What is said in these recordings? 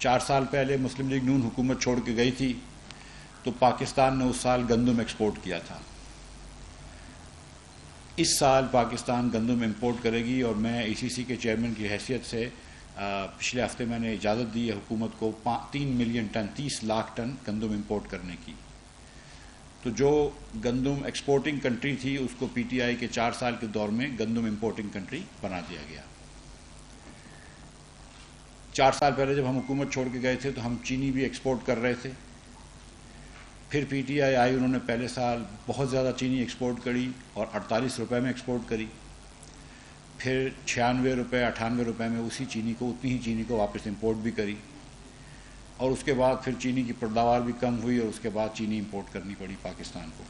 4 سال پہلے مسلم لیگ نون حکومت چھوڑ کے گئی تھی تو پاکستان نے اس سال گندم ایکسپورٹ کیا تھا. اس سال پاکستان گندم امپورٹ کرے گی اور میں ای سی سی کے چیئرمین کی حیثیت سے پچھلے ہفتے میں نے اجازت دی ہے حکومت کو 3 ملین ٹن 30 لاکھ ٹن گندم امپورٹ کرنے کی. تو جو گندم ایکسپورٹنگ کنٹری تھی اس کو پی ٹی آئی کے 4 سال کے دور میں گندم امپورٹنگ کنٹری بنا دیا گیا. 4 سال پہلے جب ہم حکومت چھوڑ کے گئے تھے تو ہم چینی بھی ایکسپورٹ کر رہے تھے. پھر پی ٹی آئی آئی, انہوں نے پہلے سال بہت زیادہ چینی ایکسپورٹ کری اور 48 روپے میں ایکسپورٹ کری. پھر 96 روپے 98 روپے میں اتنی ہی چینی کو واپس امپورٹ بھی کری. اور اس کے بعد پھر چینی کی پیداوار بھی کم ہوئی اور اس کے بعد چینی امپورٹ کرنی پڑی پاکستان کو.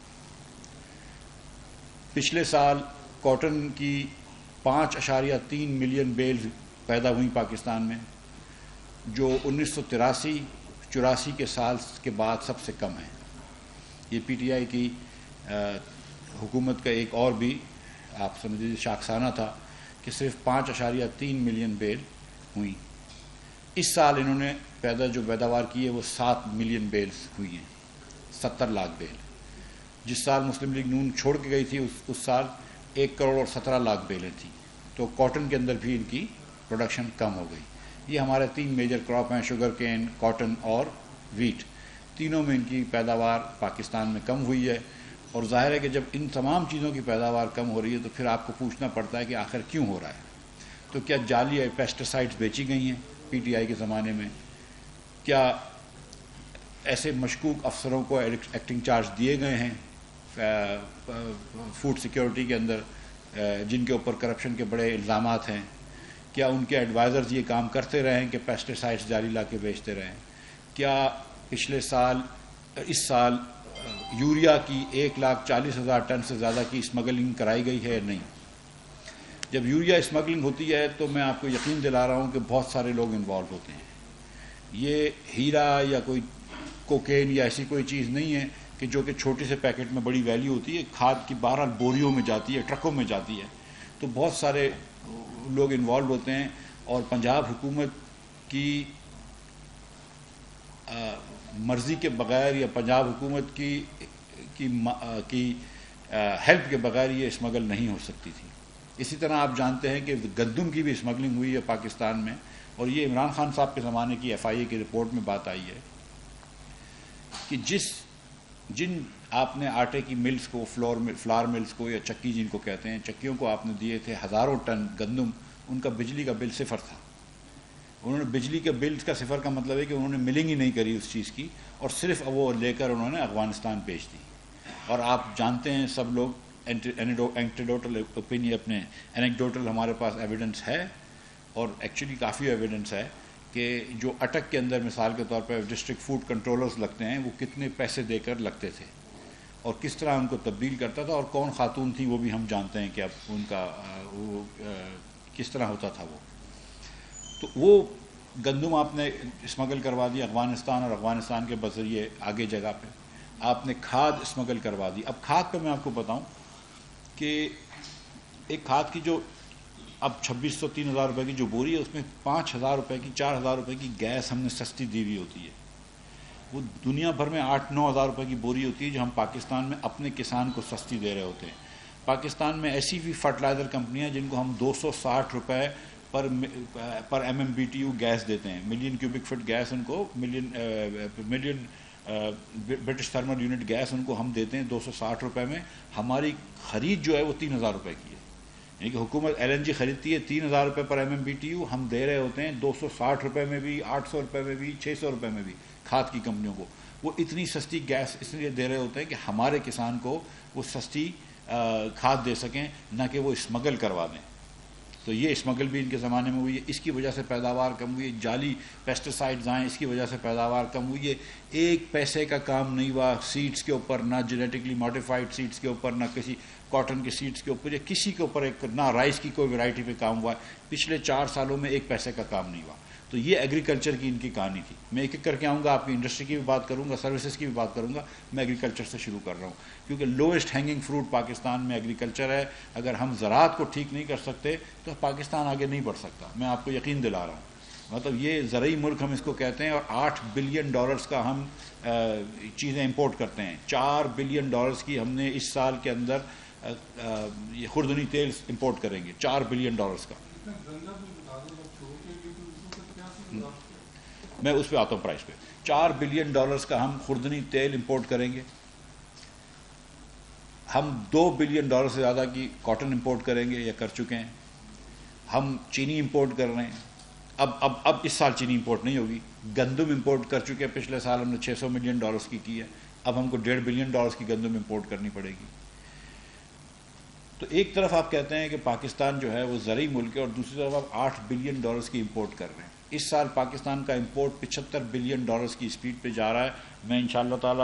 پچھلے سال کاٹن کی 5.3 ملین بیل پیدا ہوئی پاکستان میں, جو 1983-84 کے سال کے بعد سب سے کم ہے. یہ پی ٹی آئی کی حکومت کا ایک اور بھی آپ سمجھ لیجیے شاخسانہ تھا کہ صرف 5.3 ملین بیل ہوئی. اس سال انہوں نے جو پیداوار کی ہے وہ 7 ملین بیلز ہوئی ہیں, 70 لاکھ بیل. جس سال مسلم لیگ نون چھوڑ کے گئی تھی اس سال 1 کروڑ اور 17 لاکھ بیلیں تھیں. تو کاٹن کے اندر بھی ان کی پروڈکشن کم ہو گئی. یہ ہمارے 3 میجر کراپ ہیں, شوگر کین, کاٹن اور ویٹ. تینوں میں ان کی پیداوار پاکستان میں کم ہوئی ہے. اور ظاہر ہے کہ جب ان تمام چیزوں کی پیداوار کم ہو رہی ہے تو پھر آپ کو پوچھنا پڑتا ہے کہ آخر کیوں ہو رہا ہے. تو کیا جعلی پیسٹیسائڈز بیچی گئی ہیں پی ٹی آئی کے زمانے میں؟ کیا ایسے مشکوک افسروں کو ایکٹنگ چارج دیے گئے ہیں فوڈ سیکیورٹی کے اندر جن کے اوپر کرپشن کے بڑے الزامات ہیں؟ کیا ان کے ایڈوائزرز یہ کام کرتے رہے ہیں کہ پیسٹیسائڈز جعلی لا کے بیچتے رہیں؟ کیا اس سال یوریا کی 1,40,000 ٹن سے زیادہ کی اسمگلنگ کرائی گئی ہے یا نہیں؟ جب یوریا اسمگلنگ ہوتی ہے تو میں آپ کو یقین دلا رہا ہوں کہ بہت سارے لوگ انوالو ہوتے ہیں. یہ ہیرا یا کوئی کوکین یا ایسی کوئی چیز نہیں ہے کہ جو کہ چھوٹے سے پیکٹ میں بڑی ویلیو ہوتی ہے. کھاد کی 12 بوریوں میں جاتی ہے, ٹرکوں میں جاتی ہے. تو بہت سارے لوگ انوالو ہوتے ہیں اور پنجاب حکومت کی مرضی کے بغیر یا پنجاب حکومت کی ہیلپ کے بغیر یہ اسمگل نہیں ہو سکتی تھی. اسی طرح آپ جانتے ہیں کہ گندم کی بھی اسمگلنگ ہوئی ہے پاکستان میں, اور یہ عمران خان صاحب کے زمانے کی ایف آئی اے کی رپورٹ میں بات آئی ہے کہ جن آپ نے آٹے کی ملز کو, فلار ملز کو یا چکی جن کو کہتے ہیں, چکیوں کو آپ نے دیے تھے ہزاروں ٹن گندم, ان کا بجلی کا بل 0 تھا. انہوں نے بجلی کے بل کا 0 کا مطلب ہے کہ انہوں نے ملنگ ہی نہیں کری اس چیز کی, اور صرف وہ لے کر انہوں نے افغانستان بیچ دی. اور آپ جانتے ہیں سب لوگ, اینٹیڈوٹل اوپینین اپنے اینیکڈوٹل ہمارے پاس ایویڈنس ہے, اور ایکچولی کافی ایویڈنس ہے کہ جو اٹک کے اندر مثال کے طور پہ ڈسٹرکٹ فوڈ کنٹرولرز لگتے ہیں وہ کتنے پیسے دے کر لگتے تھے اور کس طرح ان کو تبدیل کرتا تھا, اور کون خاتون تھی وہ بھی ہم جانتے ہیں کہ اب ان کا وہ کس طرح ہوتا تھا وہ. تو وہ گندم آپ نے اسمگل کروا دی افغانستان, اور افغانستان کے بذریعے آگے جگہ پہ آپ نے کھاد اسمگل کروا دی. اب کھاد پہ میں آپ کو بتاؤں کہ ایک کھاد کی جو اب 2,600-3,000 روپے کی جو بوری ہے اس میں 5,000 روپے کی 4,000 روپے کی گیس ہم نے سستی دی ہوئی ہوتی ہے. وہ دنیا بھر میں 8,000-9,000 روپے کی بوری ہوتی ہے جو ہم پاکستان میں اپنے کسان کو سستی دے رہے ہوتے ہیں. پاکستان میں ایسی بھی فرٹیلائزر کمپنیاں جن کو ہم 260 روپے پر MMBTU گیس دیتے ہیں, ملین کیوبک فٹ گیس ان کو, million British thermal unit gas ان کو ہم دیتے ہیں 260 روپے میں. ہماری خرید جو ہے وہ 3,000 روپے کی ہے. یعنی کہ حکومت LNG خریدتی ہے 3,000 روپے پر MMBTU, ہم دے رہے ہوتے ہیں 260 روپے میں بھی, 800 روپے میں بھی, 600 روپے میں بھی کھاد کی کمپنیوں کو. وہ اتنی سستی گیس اس لیے دے رہے ہوتے ہیں کہ ہمارے کسان کو وہ سستی کھاد دے سکیں, نہ کہ وہ اسمگل کروا دیں. تو یہ اسمگل بھی ان کے زمانے میں ہوئی ہے, اس کی وجہ سے پیداوار کم ہوئی ہے. جعلی پیسٹیسائڈز آئیں, اس کی وجہ سے پیداوار کم ہوئی ہے. 1 پیسے کا کام نہیں ہوا سیڈز کے اوپر, نہ جینیٹکلی ماڈیفائڈ سیڈز کے اوپر, نہ کسی کاٹن کے سیڈز کے اوپر, یا کسی کے اوپر نہ رائس کی کوئی ویرائٹی پہ کام ہوا ہے. پچھلے 4 سالوں میں 1 پیسے کا کام نہیں ہوا. تو یہ ایگریکلچر کی ان کی کہانی تھی. میں ایک ایک کر کے آؤں گا, آپ کی انڈسٹری کی بھی بات کروں گا, سروسز کی بھی بات کروں گا. میں ایگریکلچر سے شروع کر رہا ہوں کیونکہ لوئسٹ ہینگنگ فروٹ پاکستان میں ایگریکلچر ہے. اگر ہم زراعت کو ٹھیک نہیں کر سکتے تو پاکستان آگے نہیں بڑھ سکتا, میں آپ کو یقین دلا رہا ہوں. مطلب یہ زرعی ملک ہم اس کو کہتے ہیں، اور $8 بلین کا ہم چیزیں امپورٹ کرتے ہیں. $4 بلین کی ہم نے اس سال کے اندر یہ خوردنی تیل امپورٹ کریں گے، $4 بلین کا. میں اس پہ آتا ہوں پرائز پہ. $4 بلین کا ہم خوردنی تیل امپورٹ کریں گے. ہم $2 بلین سے زیادہ کی کاٹن امپورٹ کریں گے یا کر چکے ہیں. ہم چینی امپورٹ کر رہے ہیں. اب اس سال چینی امپورٹ نہیں ہوگی. گندم امپورٹ کر چکے ہیں، پچھلے سال ہم نے $600 ملین کی ہے. اب ہم کو $1.5 بلین کی گندم امپورٹ کرنی پڑے گی. تو ایک طرف آپ کہتے ہیں کہ پاکستان جو ہے وہ زرعی ملک ہے، اور دوسری طرف آپ $8 بلین کی امپورٹ کر رہے ہیں. اس سال پاکستان کا امپورٹ $75 بلین کی اسپیڈ پہ جا رہا ہے. میں انشاءاللہ تعالی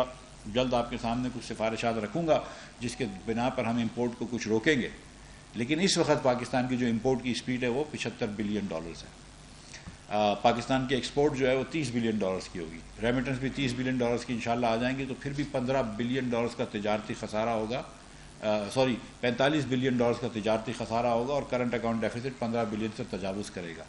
جلد آپ کے سامنے کچھ سفارشات رکھوں گا جس کے بنا پر ہم امپورٹ کو کچھ روکیں گے. لیکن اس وقت پاکستان کی جو امپورٹ کی اسپیڈ ہے وہ $75 بلین ہے. پاکستان کی ایکسپورٹ جو ہے وہ $30 بلین کی ہوگی. ریمیٹنس بھی $30 بلین کی انشاءاللہ آ جائیں گی. تو پھر بھی $15 بلین کا تجارتی خسارہ ہوگا، 45 بلین کا تجارتی خسارہ ہوگا، اور کرنٹ اکاؤنٹ ڈیفیسٹ 15 بلین سے تجاوز کرے گا.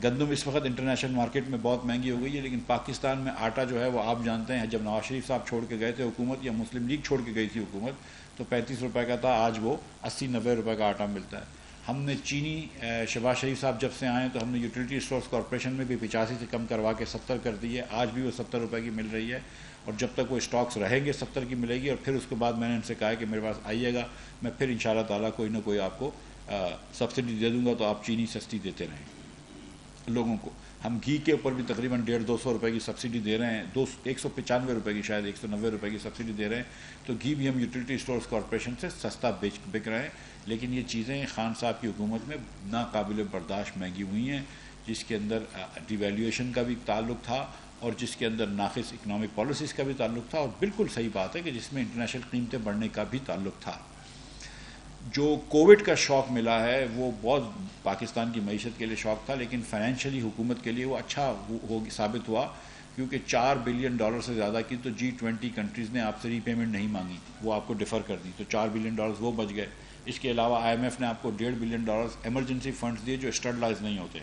گندم اس وقت انٹرنیشنل مارکیٹ میں بہت مہنگی ہو گئی ہے، لیکن پاکستان میں آٹا جو ہے وہ آپ جانتے ہیں جب نواز شریف صاحب چھوڑ کے گئے تھے حکومت، یا مسلم لیگ چھوڑ کے گئی تھی حکومت، تو $35 کا تھا. آج وہ $80-90 کا آٹا ملتا ہے. ہم نے چینی شہباز شریف صاحب جب سے آئے تو ہم نے یوٹیلیٹی اسٹورز کارپوریشن میں بھی 85 سے کم کروا کے 70 کر دی ہے. آج بھی وہ $70 کی مل رہی ہے، اور جب تک وہ اسٹاکس رہیں گے 70 کی ملے گی. اور پھر اس کے بعد میں نے ان سے کہا کہ میرے پاس آئیے گا، میں پھر انشاءاللہ تعالیٰ کوئی نہ کوئی آپ کو سبسڈی دے دوں گا، تو آپ چینی سستی دیتے رہیں لوگوں کو. ہم گھی کے اوپر بھی تقریباً $150-200 کی سبسڈی دے رہے ہیں، $195 کی، شاید $190 کی سبسڈی دے رہے ہیں. تو گھی بھی ہم یوٹیلیٹی اسٹورز کارپوریشن سے سستا بک رہے ہیں. لیکن یہ چیزیں خان صاحب کی حکومت میں ناقابل برداشت مہنگی ہوئی ہیں، جس کے اندر ڈی ویلیویشن کا بھی تعلق تھا، اور جس کے اندر ناقص اکنامک پالیسیز کا بھی تعلق تھا. اور بالکل صحیح بات ہے کہ جس میں انٹرنیشنل قیمتیں بڑھنے کا بھی تعلق تھا. جو کووڈ کا شاک ملا ہے وہ بہت پاکستان کی معیشت کے لیے شاک تھا، لیکن فائنینشلی حکومت کے لیے وہ اچھا ثابت ہوا، کیونکہ $4 بلین سے زیادہ کی تو G20 کنٹریز نے آپ سے ری پیمنٹ نہیں مانگی، وہ آپ کو ڈیفر کر دی. تو $4 بلین وہ بچ گئے. اس کے علاوہ IMF نے آپ کو $1.5 بلین ایمرجنسی فنڈز دیے جو اسٹیبلائز نہیں ہوتے.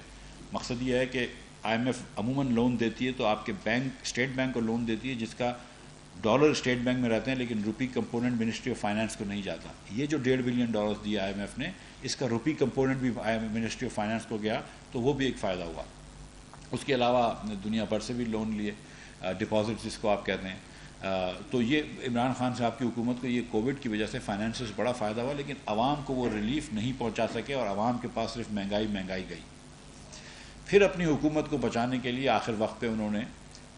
مقصد یہ ہے کہ IMF عموماً لون دیتی ہے تو آپ کے بینک، اسٹیٹ بینک کو لون دیتی ہے جس کا ڈالر اسٹیٹ بینک میں رہتے ہیں، لیکن روپی کمپوننٹ منسٹری آف فائنانس کو نہیں جاتا. یہ جو $1.5 بلین دیا IMF نے، اس کا روپی کمپوننٹ بھی منسٹری آف فائنانس کو گیا، تو وہ بھی ایک فائدہ ہوا. اس کے علاوہ دنیا بھر سے بھی لون لیے، ڈپازٹ جس کو آپ کہتے ہیں. تو یہ عمران خان صاحب کی حکومت کو یہ کووڈ کی وجہ سے فائنانس بڑا فائدہ ہوا، لیکن عوام کو وہ ریلیف نہیں پہنچا سکے، اور عوام کے پاس صرف مہنگائی گئی. پھر اپنی حکومت کو بچانے کے لیے آخر وقت پہ انہوں نے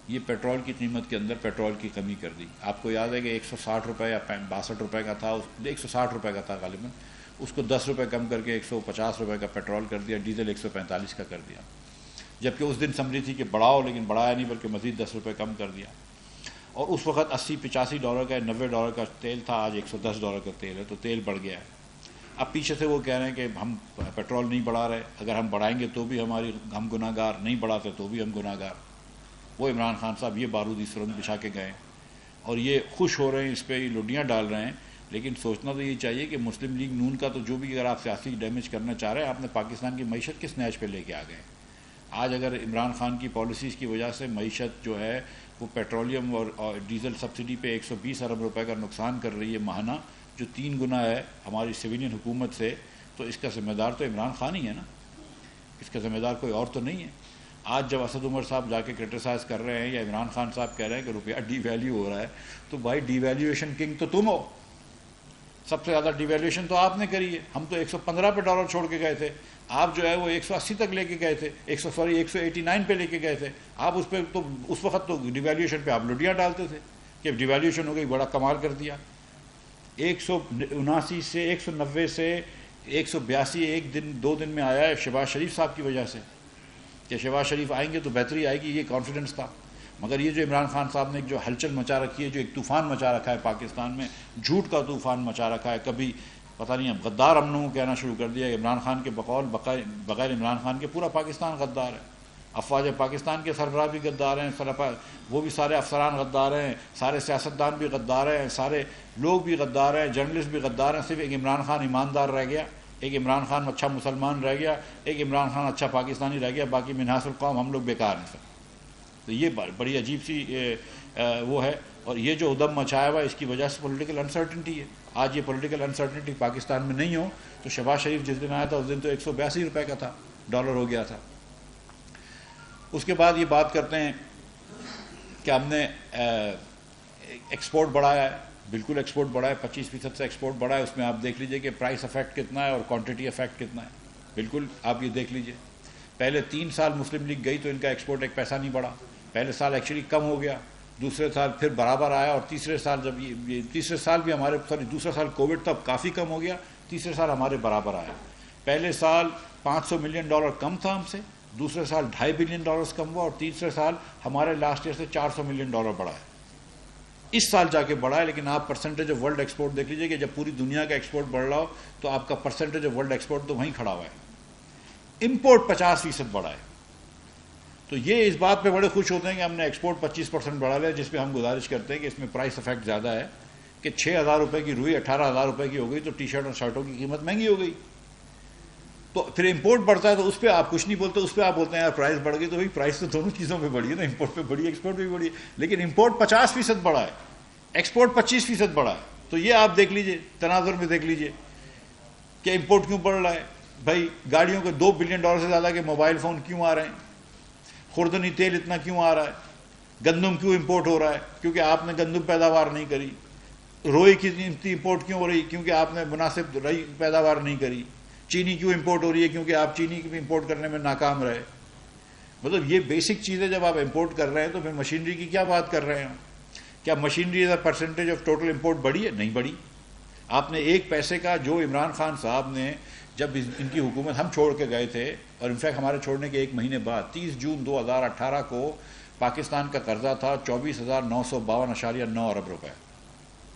یہ پیٹرول کی قیمت کے اندر پیٹرول کی کمی کر دی. آپ کو یاد ہے کہ $160 یا $62 کا تھا، $160 کا تھا غالباً، اس کو $10 کم کر کے $150 کا پیٹرول کر دیا، ڈیزل 145 کا کر دیا. جبکہ اس دن سمجھی تھی کہ بڑھاؤ، لیکن بڑھایا نہیں بلکہ مزید $10 کم کر دیا. اور اس وقت $80-85 کا $90 کا تیل تھا، آج $110 کا تیل ہے، تو تیل بڑھ گیا ہے. اب پیچھے سے وہ کہہ رہے ہیں کہ ہم پیٹرول نہیں بڑھا رہے، اگر ہم بڑھائیں گے تو بھی ہم گناہ گار، نہیں بڑھاتے تو بھی ہم گناہ گار. وہ عمران خان صاحب یہ بارودی سرنگ بچھا کے گئے، اور یہ خوش ہو رہے ہیں، اس پہ یہ لڈیاں ڈال رہے ہیں. لیکن سوچنا تو یہ چاہیے کہ مسلم لیگ نون کا تو جو بھی اگر آپ سیاسی ڈیمیج کرنا چاہ رہے ہیں، آپ نے پاکستان کی معیشت کس نیچ پہ لے کے آ گئے. آج اگر عمران خان کی پالیسیز کی وجہ سے معیشت جو ہے وہ پیٹرولیم اور ڈیزل سبسڈی پہ $120 ارب کا نقصان کر رہی ہے ماہانہ، جو 3 گنا ہے ہماری سویلین حکومت سے، تو اس کا ذمہ دار تو عمران خان ہی ہے نا، اس کا ذمہ دار کوئی اور تو نہیں ہے. آج جب اسد عمر صاحب جا کے کرٹیسائز کر رہے ہیں، یا عمران خان صاحب کہہ رہے ہیں کہ روپیہ ڈی ویلیو ہو رہا ہے، تو بھائی ڈی ویلیویشن کنگ تو تم ہو، سب سے زیادہ ڈی ویلیویشن تو آپ نے کری ہے. ہم تو $115 پہ ڈالر چھوڑ کے گئے تھے، آپ جو ہے وہ 180 تک لے کے گئے تھے، 189 پہ لے کے گئے تھے. آپ اس پہ تو اس وقت تو ڈی ویلیویشن پہ آپ لڈیاں ڈالتے تھے کہ ڈی ویلیویشن ہو گئی، بڑا کمال کر دیا. 179 سے 190 سے 182 ایک دن 2 دن میں آیا ہے شہباز شریف صاحب کی وجہ سے، کہ شہباز شریف آئیں گے تو بہتری آئے گی، یہ کانفیڈنس تھا. مگر یہ جو عمران خان صاحب نے جو ہلچل مچا رکھی ہے، جو ایک طوفان مچا رکھا ہے پاکستان میں، جھوٹ کا طوفان مچا رکھا ہے. کبھی پتہ نہیں اب غدار ہم لوگوں کو کہنا شروع کر دیا. عمران خان کے بقول بغیر عمران خان کے پورا پاکستان غدار ہے. افواج پاکستان کے سربراہ بھی غدار ہیں، وہ بھی سارے افسران غدار ہیں، سارے سیاستدان بھی غدار ہیں، سارے لوگ بھی غدار ہیں، جرنلسٹ بھی غدار ہیں. صرف ایک عمران خان ایماندار رہ گیا، ایک عمران خان اچھا مسلمان رہ گیا، ایک عمران خان اچھا پاکستانی رہ گیا، باقی منحاس القوم ہم لوگ بیکار ہیں سب. تو یہ بڑی عجیب سی وہ ہے. اور یہ جو ادم مچایا ہوا ہے اس کی وجہ سے پولیٹیکل انسرٹنٹی ہے. آج یہ پولیٹیکل انسرٹنٹی پاکستان میں نہیں ہو تو شہباز شریف جس دن آیا تھا اس دن تو 182 روپے کا تھا، ڈالر ہو گیا تھا. اس کے بعد یہ بات کرتے ہیں کہ ہم نے ایکسپورٹ بڑھایا ہے. بالکل ایکسپورٹ بڑھا ہے، 25% سے ایکسپورٹ بڑھا ہے. اس میں آپ دیکھ لیجئے کہ پرائس افیکٹ کتنا ہے اور کوانٹٹی افیکٹ کتنا ہے. بالکل آپ یہ دیکھ لیجئے. پہلے 3 سال مسلم لیگ گئی تو ان کا ایکسپورٹ ایک پیسہ نہیں بڑھا. پہلے سال ایکچولی کم ہو گیا، دوسرے سال پھر برابر آیا، اور تیسرے سال جب یہ تیسرے سال بھی ہمارے دوسرا سال کووڈ تب کافی کم ہو گیا، تیسرے سال ہمارے برابر آیا. پہلے سال $500 ملین کم تھا ہم سے، دوسرے سال $2.5 بلین کم ہوا، اور تیسرے سال ہمارے لاسٹ ایئر سے $400 ملین بڑھا ہے. اس سال جا کے بڑھا ہے. لیکن آپ پرسنٹیج آف ورلڈ ایکسپورٹ دیکھ لیجئے کہ جب پوری دنیا کا ایکسپورٹ بڑھ رہا ہو تو آپ کا پرسنٹیج آف ورلڈ ایکسپورٹ تو وہیں کھڑا ہوا ہے. امپورٹ 50% بڑھا ہے. تو یہ اس بات پہ بڑے خوش ہوتے ہیں کہ ہم نے ایکسپورٹ 25% بڑھا لیا، جس پہ ہم گزارش کرتے ہیں کہ اس میں پرائس افیکٹ زیادہ ہے کہ 6,000 روپے کی روئی 18,000 روپے کی ہو گئی تو ٹی شرٹ اور شرٹوں کی قیمت مہنگی ہو گئی. تو پھر امپورٹ بڑھتا ہے تو اس پہ آپ کچھ نہیں بولتے، اس پہ آپ بولتے ہیں یار پرائس بڑھ گئی. تو بھائی پرائس تو دونوں چیزوں پہ بڑھی ہے نا، امپورٹ پہ بڑھی ہے، ایکسپورٹ پہ بھی بڑھی ہے. لیکن امپورٹ 50% بڑھا ہے، ایکسپورٹ 25% بڑھا ہے. تو یہ آپ دیکھ لیجئے، تناظر میں دیکھ لیجئے کہ امپورٹ کیوں بڑھ رہا ہے. بھائی گاڑیوں کے $2 بلین سے زیادہ کے موبائل فون کیوں آ رہے ہیں، خوردنی تیل اتنا کیوں آ رہا ہے، گندم کیوں امپورٹ ہو رہا ہے کیونکہ آپ نے گندم پیداوار نہیں کری. روئی کی امپورٹ کیوں ہو رہی کیونکہ آپ نے مناسب روئی پیداوار نہیں کری. چینی کیوں امپورٹ ہو رہی ہے کیونکہ آپ چینی کی امپورٹ کرنے میں ناکام رہے. مطلب یہ بیسک چیزیں جب آپ امپورٹ کر رہے ہیں تو پھر مشینری کی کیا بات کر رہے ہیں. کیا machinery as a percentage of total import بڑھی ہے؟ نہیں بڑھی. آپ نے 1 پیسے کا جو عمران خان صاحب نے جب ان کی حکومت ہم چھوڑ کے گئے تھے، اور انفیکٹ ہمارے چھوڑنے کے 1 مہینے بعد 30 جون 2018 کو پاکستان کا قرضہ تھا 24,952.9 ارب روپے.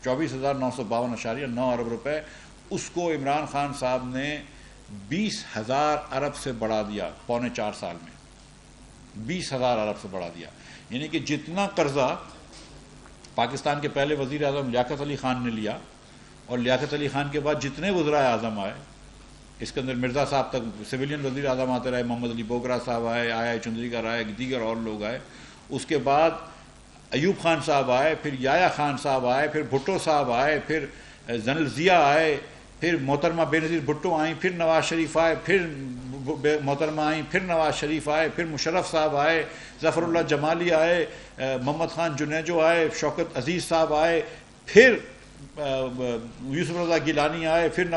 24,952.9 ارب روپے. اس کو عمران خان صاحب نے 20,000 ارب سے بڑھا دیا پونے 4 سال میں. 20,000 ارب سے بڑھا دیا. یعنی کہ جتنا قرضہ پاکستان کے پہلے وزیر اعظم لیاقت علی خان نے لیا، اور لیاقت علی خان کے بعد جتنے وزرائے اعظم آئے، اسکندر مرزا صاحب تک سویلین وزیر اعظم آتے رہے، محمد علی بوگرا صاحب آئے، آیا چندریکر آئے، دیگر اور لوگ آئے. اس کے بعد ایوب خان صاحب آئے، پھر یایا خان صاحب آئے، پھر بھٹو صاحب آئے، پھر زنل ضیاء آئے، پھر محترمہ بینظیر بھٹو آئیں، پھر نواز شریف آئے، پھر محترمہ آئیں، پھر نواز شریف آئے، پھر مشرف صاحب آئے، ظفر اللہ جمالی آئے، محمد خان جنیجو آئے، شوکت عزیز صاحب آئے، پھر یوسف رضا گیلانی آئے، پھر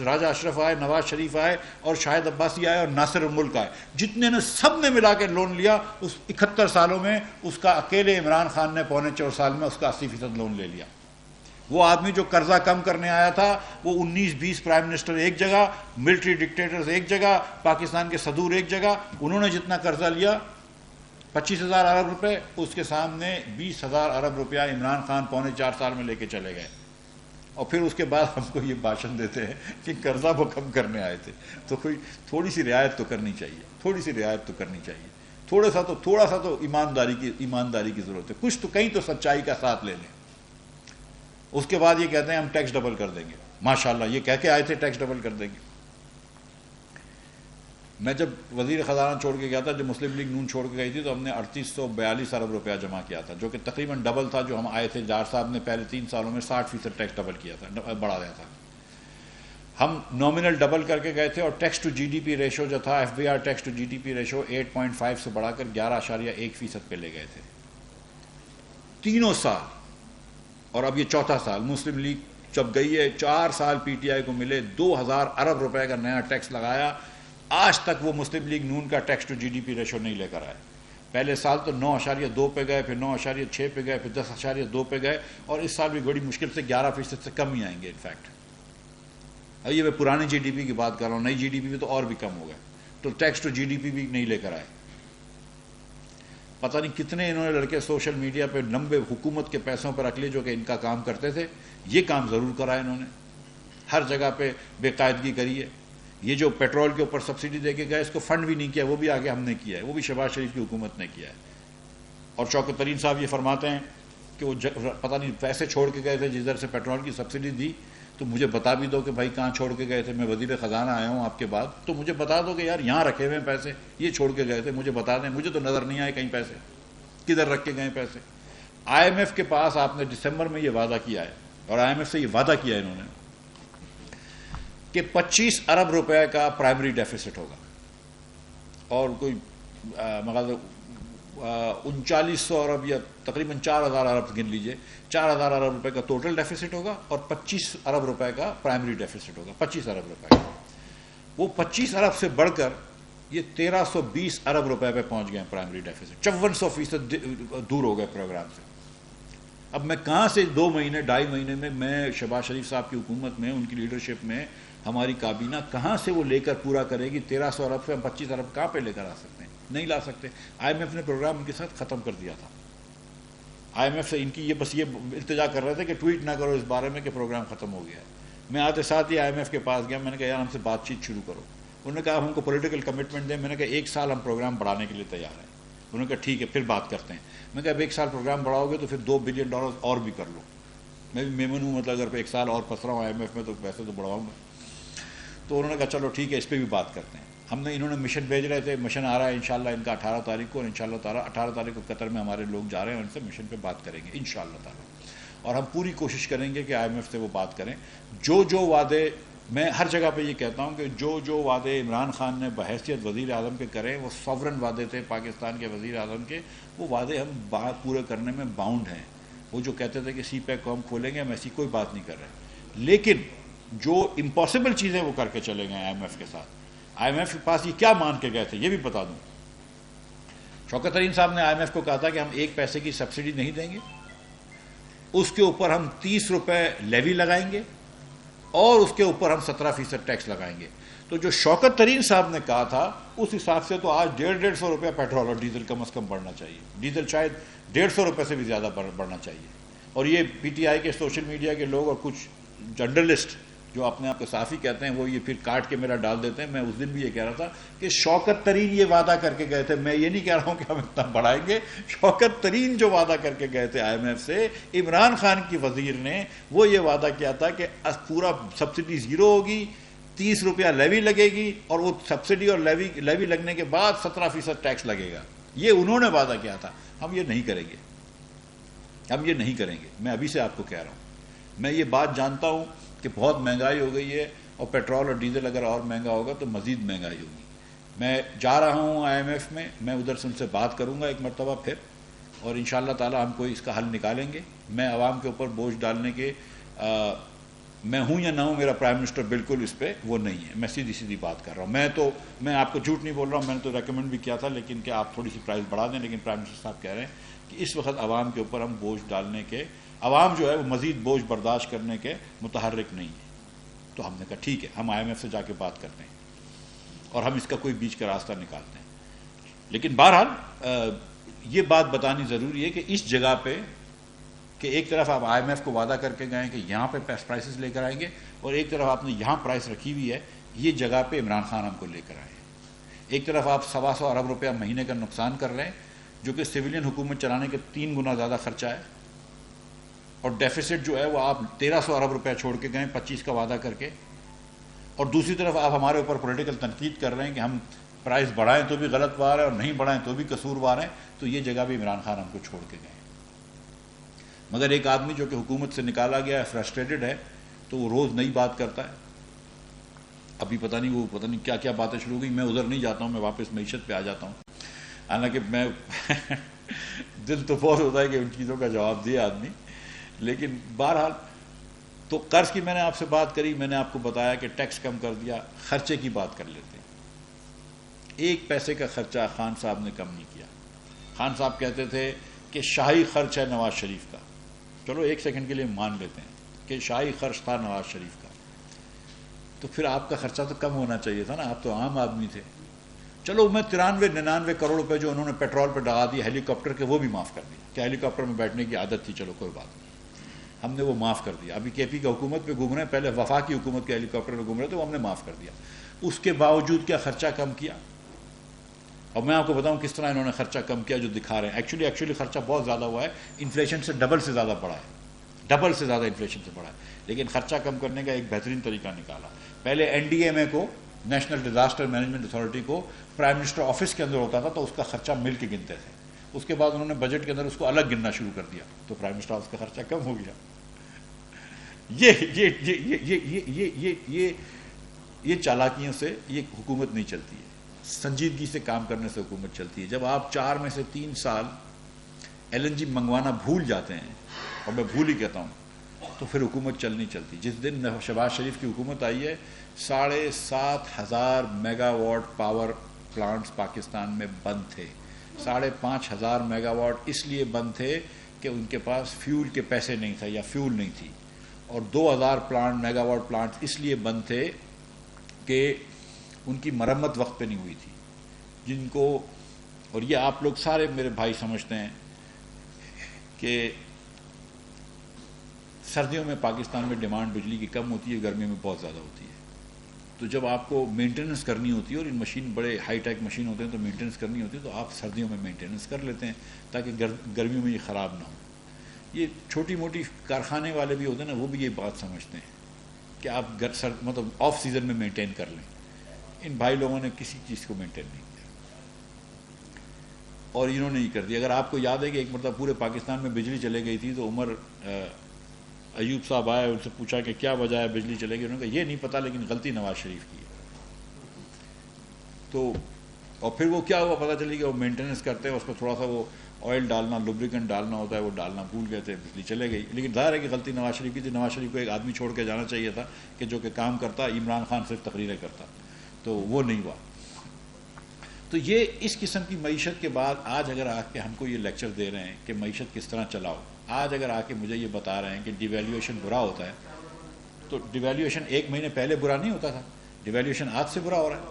راجہ اشرف آئے، نواز شریف آئے، اور شاہد عباسی آئے، اور ناصر الملک آئے. جتنے نے سب نے ملا کے لون لیا. اس 71 سالوں میں اس کا اکیلے عمران خان نے پونے 4 سال میں اس کا 80% لون لے لیا. وہ آدمی جو قرضہ کم کرنے آیا تھا وہ 19-20 پرائم منسٹر ایک جگہ، ملٹری ڈکٹیٹرز ایک جگہ، پاکستان کے صدور ایک جگہ، انہوں نے جتنا قرضہ لیا 25,000 ارب روپے، اس کے سامنے 20,000 ارب روپیہ عمران خان پونے 4 سال میں لے کے چلے گئے. اور پھر اس کے بعد ہم کو یہ بھاشن دیتے ہیں کہ قرضہ وہ کم کرنے آئے تھے. تو کوئی تھوڑی سی رعایت تو کرنی چاہیے، تھوڑی سی رعایت تو کرنی چاہیے. تھوڑا سا تو ایمانداری کی ضرورت ہے. کچھ تو کہیں تو سچائی کا ساتھ لے لیں. اس کے بعد یہ کہتے ہیں ہم ٹیکس ڈبل کر دیں گے. ماشاءاللہ یہ کہہ کے آئے تھے ٹیکس ڈبل کر دیں گے. میں جب وزیر خزانہ چھوڑ کے گیا تھا، جب مسلم لیگ نون چھوڑ کے گئی تھی، تو ہم نے 3842 ارب روپیہ جمع کیا تھا، جو کہ تقریباً ڈبل تھا جو ہم آئے تھے. جار صاحب نے پہلے 3 سالوں میں 60% ٹیکس ڈبل کیا تھا، بڑھا دیا تھا. ہم نامنل ڈبل کر کے گئے تھے، اور tax to G D P ratio جو تھا، F B R tax to G D P ratio 8.5 سے بڑھا کر 11.1% پہ لے گئے تھے تینوں سال. اور اب یہ 4تھا سال مسلم لیگ جب گئی ہے، 4 سال پی ٹی آئی کو ملے، 2,000 ارب روپے کا نیا ٹیکس لگایا. آج تک وہ مسلم لیگ نون کا tax to G D P ratio نہیں لے کر آئے. پہلے سال تو 9.2 پہ گئے، پھر 9.6 پہ گئے، پھر 10.2 پہ گئے، اور اس سال بھی بڑی مشکل سے 11% سے کم ہی آئیں گے. انفیکٹ یہ میں پرانی جی ڈی پی کی بات کر رہا ہوں، نئی جی ڈی پی میں تو اور بھی کم ہو گئے. تو tax to G D P بھی نہیں لے کر آئے. پتہ نہیں کتنے انہوں نے لڑکے سوشل میڈیا پہ لمبے حکومت کے پیسوں پر رکھ لیے جو کہ ان کا کام کرتے تھے. یہ کام ضرور کرا انہوں نے، ہر جگہ پہ بے قاعدگی کری ہے. یہ جو پیٹرول کے اوپر سبسڈی دے کے گئے، اس کو فنڈ بھی نہیں کیا، وہ بھی آگے ہم نے کیا ہے، وہ بھی شہباز شریف کی حکومت نے کیا ہے. اور شوکت ترین صاحب یہ فرماتے ہیں کہ وہ پتہ نہیں پیسے چھوڑ کے گئے تھے جدھر سے پیٹرول کی سبسڈی دی، تو مجھے بتا بھی دو کہ بھائی کہاں چھوڑ کے گئے تھے. میں وزیر خزانہ آیا ہوں آپ کے بعد, تو مجھے بتا دو کہ یار یہاں رکھے ہوئے ہیں پیسے, یہ چھوڑ کے گئے تھے, مجھے بتا دیں. مجھے تو نظر نہیں آئے کہیں پیسے کدھر رکھ کے گئے پیسے. آئی ایم ایف کے پاس آپ نے دسمبر میں یہ وعدہ کیا ہے, اور آئی ایم ایف سے یہ وعدہ کیا ہے انہوں نے کہ 25 ارب روپے کا پرائمری ڈیفیسٹ ہوگا, اور کوئی مگر 3900 ارب یا تقریباً 4000 ارب گن لیجئے, 4000 ارب روپے کا ٹوٹل ڈیفیسٹ ہوگا, اور 25 ارب روپے کا پرائمری ڈیفیسٹ ہوگا. 25 ارب روپے کا. وہ 25 ارب سے بڑھ کر یہ 1320 ارب روپے پہ پہنچ گئے ہیں پرائمری ڈیفیسٹ. 54% دور ہو گئے پروگرام سے. اب میں کہاں سے 2 مہینے 2.5 مہینے میں شہباز شریف صاحب کی حکومت میں, ان کی لیڈرشپ میں ہماری کابینہ کہاں سے وہ لے کر پورا کرے گی؟ 1300 ارب سے ہم 25 ارب کہاں پہ لے کر آ سکتے ہیں؟ نہیں لا سکتے. آئی ایم ایف نے پروگرام ان کے ساتھ ختم کر دیا تھا. آئی ایم ایف سے ان کی یہ بس یہ التجا کر رہے تھے کہ ٹویٹ نہ کرو اس بارے میں کہ پروگرام ختم ہو گیا ہے. میں آتے ساتھ ہی آئی ایم ایف کے پاس گیا, میں نے کہا یار ہم سے بات چیت شروع کرو. انہوں نے کہا ہم کو پولیٹیکل کمٹمنٹ دیں. میں نے کہا 1 سال ہم پروگرام بڑھانے کے لیے تیار ہیں. انہوں نے کہا ٹھیک ہے پھر بات کرتے ہیں. میں نے کہا اب 1 سال پروگرام بڑھاؤ گے تو پھر $2 بلین اور بھی کر لو. میں بھی میمن ہوں, مطلب اگر 1 سال اور پھنس رہا ہوں آئی ایم ایف میں تو پیسے تو بڑھاؤں گا. تو انہوں نے کہا چلو ٹھیک ہے اس پہ بھی بات کرتے ہیں. انہوں نے مشن بھیج رہے تھے, مشن آ رہا ہے انشاءاللہ ان کا 18 تاریخ کو, اور انشاءاللہ تعالیٰ 18 تاریخ کو قطر میں ہمارے لوگ جا رہے ہیں, ان سے مشن پہ بات کریں گے انشاءاللہ تعالیٰ. اور ہم پوری کوشش کریں گے کہ آئی ایم ایف سے وہ بات کریں. جو وعدے میں ہر جگہ پہ یہ کہتا ہوں کہ جو وعدے عمران خان نے بحیثیت وزیر اعظم کے کرے وہ سوورن وعدے تھے پاکستان کے وزیر اعظم کے. وہ وعدے ہم پورے کرنے میں باؤنڈ ہیں. وہ جو کہتے تھے کہ سی پیک کو ہم کھولیں گے, ہم ایسی کوئی بات نہیں کر رہے. لیکن جو امپاسبل چیزیں وہ کر کے چلے گئے آئی ایم ایف کے ساتھ. آئی ایم ایف کے پاس یہ کیا مان کے گئے تھے یہ بھی بتا دوں. شوکت ترین صاحب نے آئی ایم ایف کو کہا تھا کہ ہم 1 پیسے کی سبسڈی نہیں دیں گے, اس کے اوپر ہم 30 روپے لیوی لگائیں گے, اور اس کے اوپر ہم 17% ٹیکس لگائیں گے. تو جو شوکت ترین صاحب نے کہا تھا اس حساب سے تو آج 150 روپے پیٹرول اور ڈیزل کم از کم بڑھنا چاہیے. ڈیزل شاید 150 روپے سے بھی زیادہ بڑھنا چاہیے. اور یہ پی ٹی آئی کے سوشل میڈیا کے لوگ اور کچھ جرنلسٹ جو اپنے آپ کو صحافی کہتے ہیں وہ یہ پھر کاٹ کے میرا ڈال دیتے ہیں. میں اس دن بھی یہ کہہ رہا تھا کہ شوکت ترین یہ وعدہ کر کے گئے تھے. میں یہ نہیں کہہ رہا ہوں کہ ہم اتنا بڑھائیں گے. شوکت ترین جو وعدہ کر کے گئے تھے آئی ایم ایف سے, عمران خان کی وزیر نے, وہ یہ وعدہ کیا تھا کہ پورا سبسڈی 0 ہوگی, 30 روپیہ لیوی لگے گی, اور وہ سبسڈی اور لیوی لگنے کے بعد 17% ٹیکس لگے گا. یہ انہوں نے وعدہ کیا تھا. ہم یہ نہیں کریں گے, ہم یہ نہیں کریں گے. میں ابھی سے آپ کو کہہ رہا ہوں. میں یہ بات جانتا ہوں کہ بہت مہنگائی ہو گئی ہے, اور پیٹرول اور ڈیزل اگر اور مہنگا ہوگا تو مزید مہنگائی ہوگی. میں جا رہا ہوں آئی ایم ایف میں, میں ادھر سے ان سے بات کروں گا 1 مرتبہ پھر, اور انشاءاللہ تعالی ہم کوئی اس کا حل نکالیں گے. میں عوام کے اوپر بوجھ ڈالنے کے میں ہوں یا نہ ہوں, میرا پرائم منسٹر بالکل اس پہ وہ نہیں ہے. میں سیدھی بات کر رہا ہوں. میں آپ کو جھوٹ نہیں بول رہا ہوں. میں نے تو ریکمینڈ بھی کیا تھا لیکن کہ آپ تھوڑی سی پرائز بڑھا دیں, لیکن پرائم منسٹر صاحب کہہ رہے ہیں کہ اس وقت عوام کے اوپر ہم بوجھ ڈالنے کے, عوام جو ہے وہ مزید بوجھ برداشت کرنے کے متحرک نہیں ہے. تو ہم نے کہا ٹھیک ہے, ہم آئی ایم ایف سے جا کے بات کرتے ہیں اور ہم اس کا کوئی بیچ کا راستہ نکالتے ہیں. لیکن بہرحال یہ بات بتانی ضروری ہے کہ اس جگہ پہ کہ ایک طرف آپ آئی ایم ایف کو وعدہ کر کے گئے کہ یہاں پہ پرائسز لے کر آئیں گے, اور ایک طرف آپ نے یہاں پرائس رکھی ہوئی ہے, یہ جگہ پہ عمران خان ہم کو لے کر آئے. ایک طرف آپ 125 ارب روپیہ مہینے کا نقصان کر رہے ہیں, جو کہ سویلین حکومت چلانے کے 3 گنا زیادہ خرچہ ہے, اور ڈیفیسٹ جو ہے وہ آپ 1300 ارب روپیہ چھوڑ کے گئے 25 کا وعدہ کر کے. اور دوسری طرف آپ ہمارے اوپر پولیٹیکل تنقید کر رہے ہیں کہ ہم پرائز بڑھائیں تو بھی غلط بار ہے اور نہیں بڑھائیں تو بھی قصوروار ہیں. تو یہ جگہ بھی عمران خان ہم کو چھوڑ کے گئے. مگر ایک آدمی جو کہ حکومت سے نکالا گیا ہے, فرسٹریٹڈ ہے, تو وہ روز نئی بات کرتا ہے. ابھی پتہ نہیں کیا کیا باتیں شروع ہوئی. میں ادھر نہیں جاتا ہوں, میں واپس معیشت پہ آ جاتا ہوں. حالانکہ میں دل تو بہت ہوتا ہے کہ ان چیزوں کا جواب دے آدمی, لیکن بہرحال تو قرض کی میں نے آپ سے بات کری, میں نے آپ کو بتایا کہ ٹیکس کم کر دیا. خرچے کی بات کر لیتے ہیں. 1 پیسے کا خرچہ خان صاحب نے کم نہیں کیا. خان صاحب کہتے تھے کہ شاہی خرچ ہے نواز شریف کا. چلو 1 سیکنڈ کے لیے مان لیتے ہیں کہ شاہی خرچ تھا نواز شریف کا, تو پھر آپ کا خرچہ تو کم ہونا چاہیے تھا نا, آپ تو عام آدمی تھے. چلو میں 93-99 کروڑ روپے جو انہوں نے پیٹرول پہ ڈالا دی ہیلی کاپٹر کے, وہ بھی معاف کر دیا کہ ہیلی کاپٹر میں بیٹھنے کی عادت تھی, چلو کوئی بات نہیں, ہم نے وہ معاف کر دیا. ابھی کے پی کی حکومت پہ گھوم رہے ہیں, پہلے وفاقی حکومت کے ہیلی کاپٹر پہ گھوم رہے تھے, وہ ہم نے معاف کر دیا. اس کے باوجود کیا خرچہ کم کیا, اور میں آپ کو بتاؤں کس طرح انہوں نے خرچہ کم کیا جو دکھا رہے ہیں. ایکچولی خرچہ بہت زیادہ ہوا ہے, انفلیشن سے ڈبل سے زیادہ بڑھا ہے. ڈبل سے زیادہ انفلیشن سے بڑھا ہے. لیکن خرچہ کم کرنے کا ایک بہترین طریقہ نکالا. پہلے NDMA کو, نیشنل ڈیزاسٹر مینجمنٹ اتھارٹی کو, پرائم منسٹر آفس کے اندر ہوتا تھا تو اس کا خرچہ مل کے گنتے تھے. اس کے بعد انہوں نے بجٹ کے اندر اس کو الگ گننا شروع کر دیا تو پرائم منسٹر آفس کا خرچہ کم ہو گیا. یہ چالاکیوں سے یہ حکومت نہیں چلتی ہے. سنجیدگی سے کام کرنے سے حکومت چلتی ہے. جب آپ 4 میں سے 3 سال LNG منگوانا بھول جاتے ہیں, اور میں بھول ہی کہتا ہوں, تو پھر حکومت نہیں چلتی. جس دن شہباز شریف کی حکومت آئی ہے 7,500 mega what power plants Pakistan میں بند تھے. 5,500 میگا واٹ اس لیے بند تھے کہ ان کے پاس فیول کے پیسے نہیں تھے یا فیول نہیں تھی. اور 2,000 میگا واٹ پلانٹس اس لیے بند تھے کہ ان کی مرمت وقت پہ نہیں ہوئی تھی. جن کو, اور یہ آپ لوگ سارے میرے بھائی سمجھتے ہیں کہ سردیوں میں پاکستان میں ڈیمانڈ بجلی کی کم ہوتی ہے, گرمیوں میں بہت زیادہ ہوتی ہے. تو جب آپ کو مینٹیننس کرنی ہوتی ہے, اور ان مشین بڑے ہائی ٹیک مشین ہوتے ہیں تو مینٹیننس کرنی ہوتی ہے, تو آپ سردیوں میں مینٹیننس کر لیتے ہیں تاکہ گرمیوں میں یہ خراب نہ ہو. یہ چھوٹی موٹی کارخانے والے بھی ہوتے ہیں نا, وہ بھی یہ بات سمجھتے ہیں کہ آپ مطلب آف سیزن میں مینٹین کر لیں. ان بھائی لوگوں نے کسی چیز کو مینٹین نہیں کیا, اور انہوں نے ہی کر دیا. اگر آپ کو یاد ہے کہ ایک مرتبہ پورے پاکستان میں بجلی چلے گئی تھی تو عمر ایوب صاحب آئے, ان سے پوچھا کہ کیا وجہ ہے بجلی چلے گئی. انہوں نے کہا یہ نہیں پتا, لیکن غلطی نواز شریف کی ہے. تو اور پھر وہ کیا ہوا پتہ چلی کہ وہ مینٹیننس کرتے ہیں, اس میں تھوڑا سا وہ آئل ڈالنا, لوبریکنٹ ڈالنا ہوتا ہے, وہ ڈالنا بھول گئے تھے, بجلی چلے گئی. لیکن ظاہر ہے کہ غلطی نواز شریف کی تھی. نواز شریف کو ایک آدمی چھوڑ کے جانا چاہیے تھا کہ جو کہ کام کرتا. عمران خان صرف تقریریں کرتا, تو وہ نہیں ہوا. تو یہ اس قسم کی معیشت کے بعد آج اگر آ کے ہم کو یہ لیکچر دے رہے ہیں کہ معیشت کس طرح چلاؤ, آج اگر آ کے مجھے یہ بتا رہے ہیں کہ ڈیویلیویشن برا ہوتا ہے, تو ڈیویلیویشن 1 مہینے پہلے برا نہیں ہوتا تھا, ڈیویلیویشن آج سے برا ہو رہا ہے.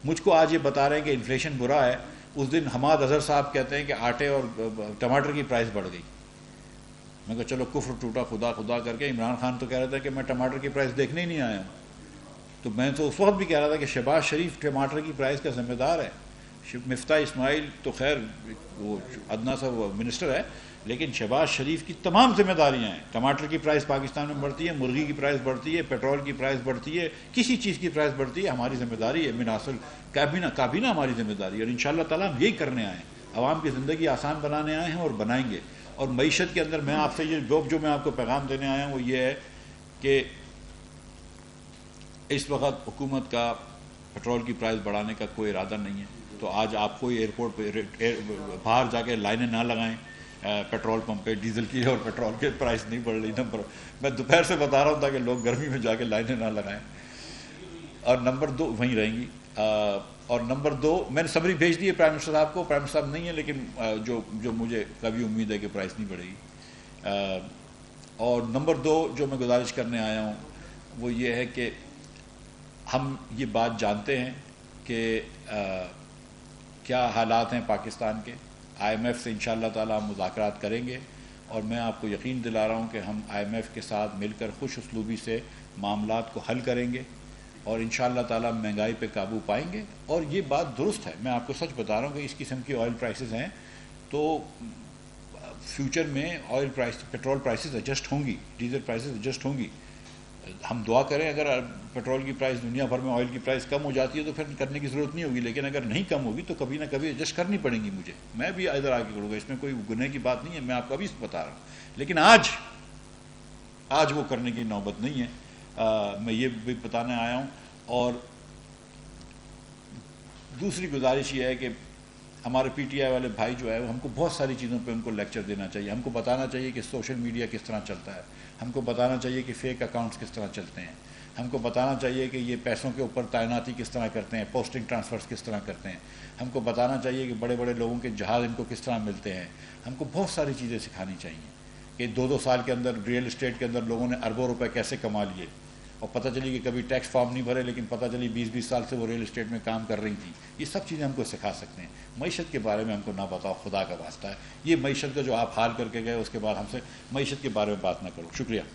مجھ کو آج یہ بتا رہے ہیں کہ انفلیشن برا ہے. اس دن حماد اظہر صاحب کہتے ہیں کہ آٹے اور ٹماٹر کی پرائس بڑھ گئی. میں کہا چلو کفر ٹوٹا خدا کر کے. عمران خان تو کہہ رہا تھا کہ میں ٹماٹر کی پرائس دیکھنے ہی نہیں آیا ہوں. تو میں تو اس وقت بھی کہہ رہا تھا کہ شہباز شریف ٹماٹر کی پرائس کا ذمہ دار ہے. مفتاح اسماعیل تو خیر وہ ادنا سا وہ منسٹر ہے, لیکن شہباز شریف کی تمام ذمہ داریاں ہیں. ٹماٹر کی پرائس پاکستان میں بڑھتی ہے, مرغی کی پرائس بڑھتی ہے, پیٹرول کی پرائس بڑھتی ہے, کسی چیز کی پرائس بڑھتی ہے, ہماری ذمہ داری ہے. مناسب کابینہ ہماری ذمہ داری ہے, اور انشاءاللہ تعالیٰ ہم یہی کرنے آئے ہیں. عوام کی زندگی آسان بنانے آئے ہیں اور بنائیں گے. اور معیشت کے اندر میں آپ سے یہ جو میں آپ کو پیغام دینے آیا ہوں وہ یہ ہے کہ اس وقت حکومت کا پیٹرول کی پرائس بڑھانے کا کوئی ارادہ نہیں ہے. تو آج آپ کوئی ایئرپورٹ پہ باہر جا کے لائنیں نہ لگائیں پیٹرول پمپ پہ. ڈیزل کی اور پیٹرول کی پرائس نہیں بڑھ رہی. نمبر میں دوپہر سے بتا رہا ہوں تاکہ لوگ گرمی میں جا کے لائنیں نہ لگائیں. اور نمبر 2 وہیں رہیں گی. اور نمبر 2 میں نے سمری بھیج دی ہے پرائم منسٹر صاحب کو. پرائم منسٹر صاحب نہیں ہے, لیکن جو مجھے کبھی امید ہے کہ پرائس نہیں بڑھے گی. اور نمبر 2 جو میں گزارش کرنے آیا ہوں وہ یہ ہے کہ ہم یہ بات جانتے ہیں کہ کیا حالات ہیں پاکستان کے. IMF سے انشاءاللہ تعالی ہم مذاکرات کریں گے, اور میں آپ کو یقین دلا رہا ہوں کہ ہم IMF کے ساتھ مل کر خوش اسلوبی سے معاملات کو حل کریں گے, اور انشاءاللہ تعالی مہنگائی پہ قابو پائیں گے. اور یہ بات درست ہے, میں آپ کو سچ بتا رہا ہوں کہ اس قسم کی آئل پرائسز ہیں تو فیوچر میں oil price petrol prices adjust ہوں گی, ڈیزل پرائسز ایڈجسٹ ہوں گی. ہم دعا کریں اگر پیٹرول کی پرائس دنیا بھر میں آئل کی پرائس کم ہو جاتی ہے تو پھر کرنے کی ضرورت نہیں ہوگی, لیکن اگر نہیں کم ہوگی تو کبھی نہ کبھی ایڈجسٹ کرنی پڑیں گی مجھے. میں بھی ادھر آ کے کروں گا, اس میں کوئی گناہ کی بات نہیں ہے, میں آپ کو ابھی بتا رہا ہوں. لیکن آج وہ کرنے کی نوبت نہیں ہے. میں یہ بھی بتانے آیا ہوں. اور دوسری گزارش یہ ہے کہ ہمارے PTI والے بھائی جو ہے ہم کو بہت ساری چیزوں پہ ان کو لیکچر دینا چاہیے. ہم کو بتانا چاہیے کہ سوشل میڈیا کس طرح چلتا ہے, ہم کو بتانا چاہیے کہ فیک اکاؤنٹس کس طرح چلتے ہیں, ہم کو بتانا چاہیے کہ یہ پیسوں کے اوپر تعیناتی کس طرح کرتے ہیں, پوسٹنگ ٹرانسفرز کس طرح کرتے ہیں, ہم کو بتانا چاہیے کہ بڑے بڑے لوگوں کے جہاز ان کو کس طرح ملتے ہیں. ہم کو بہت ساری چیزیں سکھانی چاہیے کہ 2 سال کے اندر ریئل اسٹیٹ کے اندر لوگوں نے اربوں روپے کیسے کما لیے, اور پتہ چلی کہ کبھی ٹیکس فارم نہیں بھرے لیکن پتہ چلی 20 سال سے وہ ریئل اسٹیٹ میں کام کر رہی تھیں. یہ سب چیزیں ہم کو سکھا سکتے ہیں. معیشت کے بارے میں ہم کو نہ بتاؤ, خدا کا واسطہ ہے. یہ معیشت کا جو آپ حال کر کے گئے اس کے بعد ہم سے معیشت کے بارے میں بات نہ کرو. شکریہ.